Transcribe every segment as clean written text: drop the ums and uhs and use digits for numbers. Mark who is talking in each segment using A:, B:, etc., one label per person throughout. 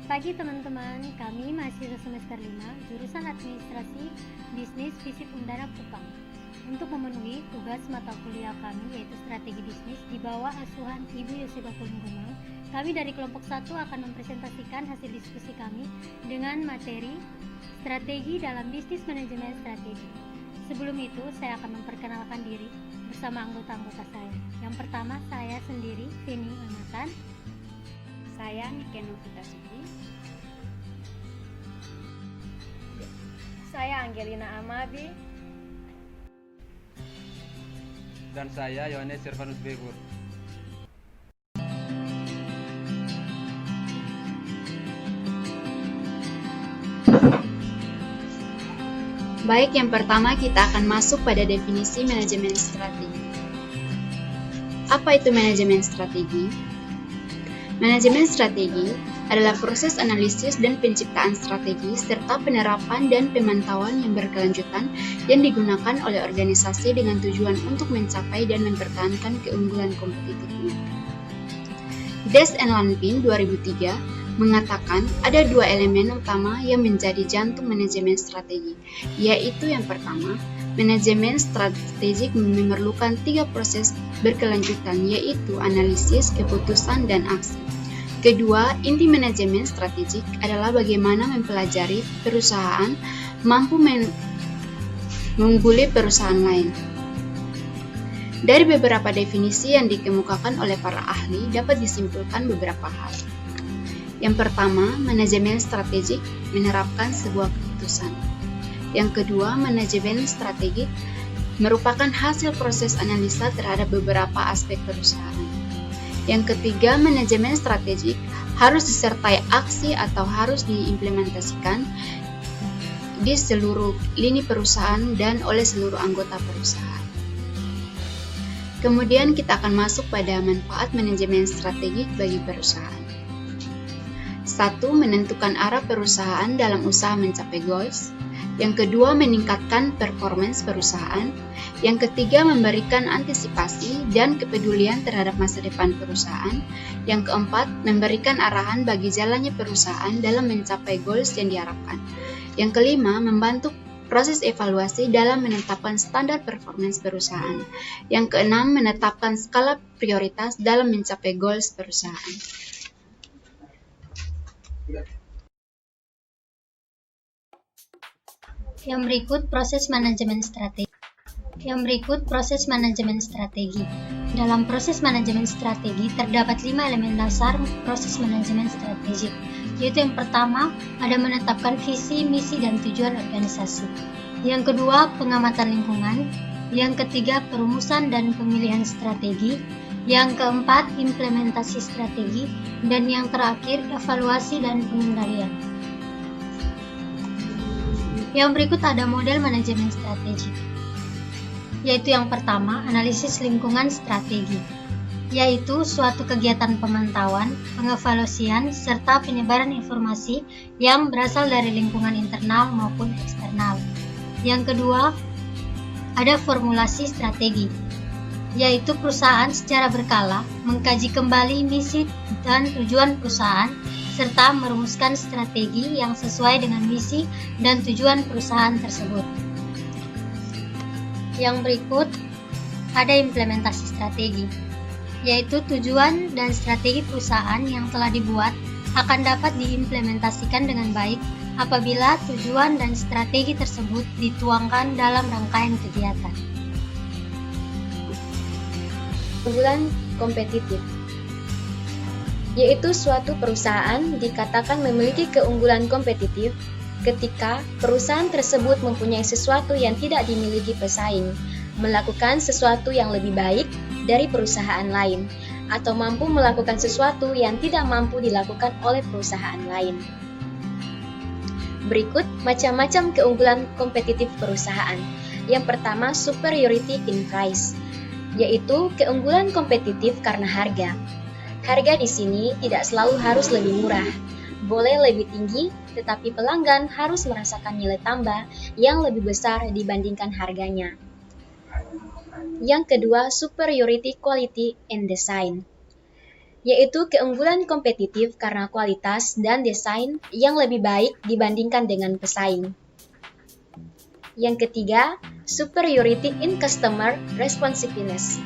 A: Selamat pagi teman-teman, kami mahasiswa semester 5, jurusan Administrasi Bisnis FISIP Undana Kupang. Untuk memenuhi tugas mata kuliah kami yaitu Strategi Bisnis di bawah asuhan Ibu Yoseba Kulunggumang, kami dari kelompok 1 akan mempresentasikan hasil diskusi kami dengan materi Strategi dalam Bisnis Manajemen Strategi. Sebelum itu, saya akan memperkenalkan diri bersama anggota-anggota saya. Yang pertama, saya sendiri, Feni Amatan.
B: Saya Nike Novita Suti.
C: Saya Angelina Amabi.
D: Dan saya Yohanes Silvanus Bebur.
B: Baik, yang pertama kita akan masuk pada definisi manajemen strategi. Apa itu manajemen strategi? Manajemen strategi adalah proses analisis dan penciptaan strategi serta penerapan dan pemantauan yang berkelanjutan yang digunakan oleh organisasi dengan tujuan untuk mencapai dan mempertahankan keunggulan kompetitifnya. Des and Lanpin 2003 mengatakan ada dua elemen utama yang menjadi jantung manajemen strategi, yaitu yang pertama, manajemen strategik memerlukan 3 proses berkelanjutan, yaitu analisis, keputusan, dan aksi. Kedua, inti manajemen strategik adalah bagaimana mempelajari perusahaan mampu mengungguli perusahaan lain. Dari beberapa definisi yang dikemukakan oleh para ahli dapat disimpulkan beberapa hal. Yang pertama, manajemen strategik menerapkan sebuah keputusan. Yang kedua, manajemen strategik merupakan hasil proses analisa terhadap beberapa aspek perusahaan. Yang ketiga, manajemen strategik harus disertai aksi atau harus diimplementasikan di seluruh lini perusahaan dan oleh seluruh anggota perusahaan. Kemudian kita akan masuk pada manfaat manajemen strategik bagi perusahaan. 1. Menentukan arah perusahaan dalam usaha mencapai goals. Yang kedua, meningkatkan performance perusahaan. Yang ketiga, memberikan antisipasi dan kepedulian terhadap masa depan perusahaan. Yang keempat, memberikan arahan bagi jalannya perusahaan dalam mencapai goals yang diharapkan. Yang kelima, membantu proses evaluasi dalam menetapkan standar performance perusahaan. Yang keenam, menetapkan skala prioritas dalam mencapai goals perusahaan.
A: Yang berikut proses manajemen strategi. Dalam proses manajemen strategi terdapat 5 elemen dasar proses manajemen strategi, yaitu yang pertama ada menetapkan visi, misi, dan tujuan organisasi. Yang kedua, pengamatan lingkungan. Yang ketiga, perumusan dan pemilihan strategi. Yang keempat, implementasi strategi. Dan yang terakhir, evaluasi dan pengendalian. Yang berikut ada model manajemen strategi, yaitu yang pertama, analisis lingkungan strategi, yaitu suatu kegiatan pemantauan, pengevaluasian, serta penyebaran informasi yang berasal dari lingkungan internal maupun eksternal. Yang kedua, ada formulasi strategi, yaitu perusahaan secara berkala mengkaji kembali misi dan tujuan perusahaan serta merumuskan strategi yang sesuai dengan misi dan tujuan perusahaan tersebut. Yang berikut ada implementasi strategi, yaitu tujuan dan strategi perusahaan yang telah dibuat akan dapat diimplementasikan dengan baik apabila tujuan dan strategi tersebut dituangkan dalam rangkaian kegiatan.
C: Keunggulan kompetitif, yaitu suatu perusahaan dikatakan memiliki keunggulan kompetitif ketika perusahaan tersebut mempunyai sesuatu yang tidak dimiliki pesaing, melakukan sesuatu yang lebih baik dari perusahaan lain, atau mampu melakukan sesuatu yang tidak mampu dilakukan oleh perusahaan lain. Berikut macam-macam keunggulan kompetitif perusahaan. Yang pertama, superiority in price, yaitu keunggulan kompetitif karena harga. Harga di sini tidak selalu harus lebih murah, boleh lebih tinggi, tetapi pelanggan harus merasakan nilai tambah yang lebih besar dibandingkan harganya. Yang kedua, superiority quality and design, yaitu keunggulan kompetitif karena kualitas dan desain yang lebih baik dibandingkan dengan pesaing. Yang ketiga, superiority in customer responsiveness,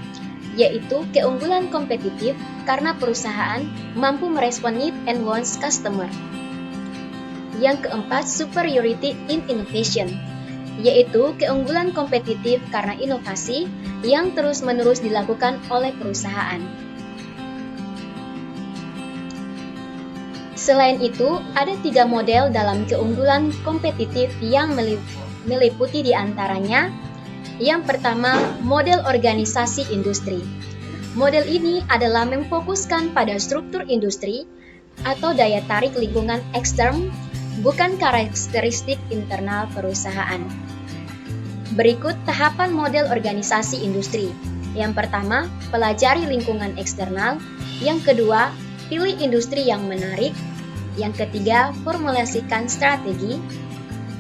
C: yaitu keunggulan kompetitif karena perusahaan mampu merespon need and wants customer. Yang keempat, superiority in innovation, yaitu keunggulan kompetitif karena inovasi yang terus-menerus dilakukan oleh perusahaan. Selain itu, ada 3 model dalam keunggulan kompetitif yang meliputi diantaranya. Yang pertama, model organisasi industri. Model ini adalah memfokuskan pada struktur industri atau daya tarik lingkungan ekstern, bukan karakteristik internal perusahaan. Berikut tahapan model organisasi industri. Yang pertama, pelajari lingkungan eksternal. Yang kedua, pilih industri yang menarik. Yang ketiga, formulasikan strategi.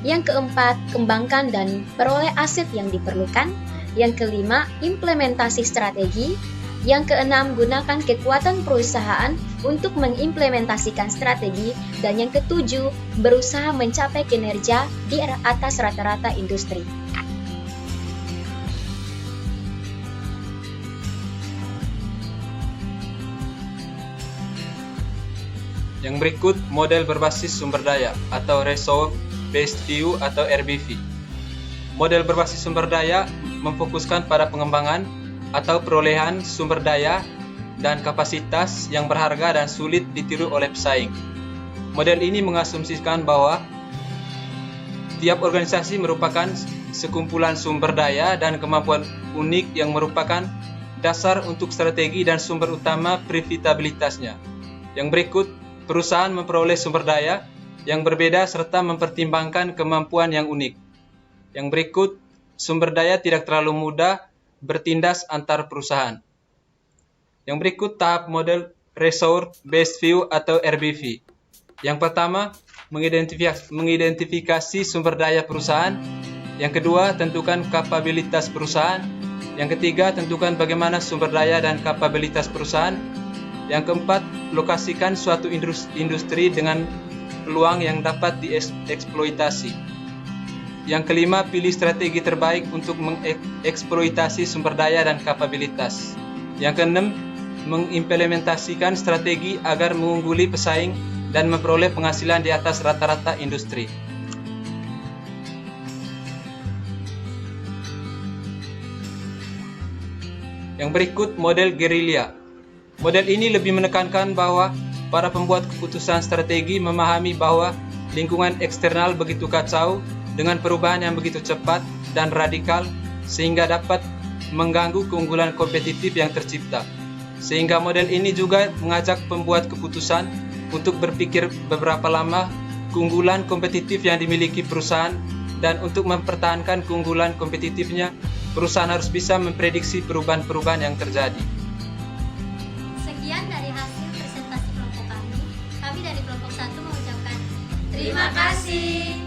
C: Yang keempat, kembangkan dan peroleh aset yang diperlukan. Yang kelima, implementasi strategi. Yang keenam, gunakan kekuatan perusahaan untuk mengimplementasikan strategi. Dan yang ketujuh, berusaha mencapai kinerja di atas rata-rata industri.
D: Yang berikut model berbasis sumber daya atau Resource Based View atau RBV. Model berbasis sumber daya memfokuskan pada pengembangan atau perolehan sumber daya dan kapasitas yang berharga dan sulit ditiru oleh pesaing. Model ini mengasumsikan bahwa tiap organisasi merupakan sekumpulan sumber daya dan kemampuan unik yang merupakan dasar untuk strategi dan sumber utama profitabilitasnya. Yang berikut, perusahaan memperoleh sumber daya yang berbeda serta mempertimbangkan kemampuan yang unik. Yang berikut, sumber daya tidak terlalu mudah bertindas antar perusahaan. Yang berikut tahap model Resource Based View atau RBV. Yang pertama, mengidentifikasi sumber daya perusahaan. Yang kedua, tentukan kapabilitas perusahaan. Yang ketiga, tentukan bagaimana sumber daya dan kapabilitas perusahaan. Yang keempat, lokasikan suatu industri dengan peluang yang dapat dieksploitasi. Yang kelima, pilih strategi terbaik untuk mengeksploitasi sumber daya dan kapabilitas. Yang keenam, mengimplementasikan strategi agar mengungguli pesaing dan memperoleh penghasilan di atas rata-rata industri. Yang berikut model gerilya. Model ini lebih menekankan bahwa para pembuat keputusan strategi memahami bahwa lingkungan eksternal begitu kacau dengan perubahan yang begitu cepat dan radikal sehingga dapat mengganggu keunggulan kompetitif yang tercipta. Sehingga model ini juga mengajak pembuat keputusan untuk berpikir beberapa lama keunggulan kompetitif yang dimiliki perusahaan, dan untuk mempertahankan keunggulan kompetitifnya, perusahaan harus bisa memprediksi perubahan-perubahan yang terjadi.
A: Sekian dari hasil presentasi kelompok kami. Kami dari kelompok 1 mengucapkan
E: Terima kasih.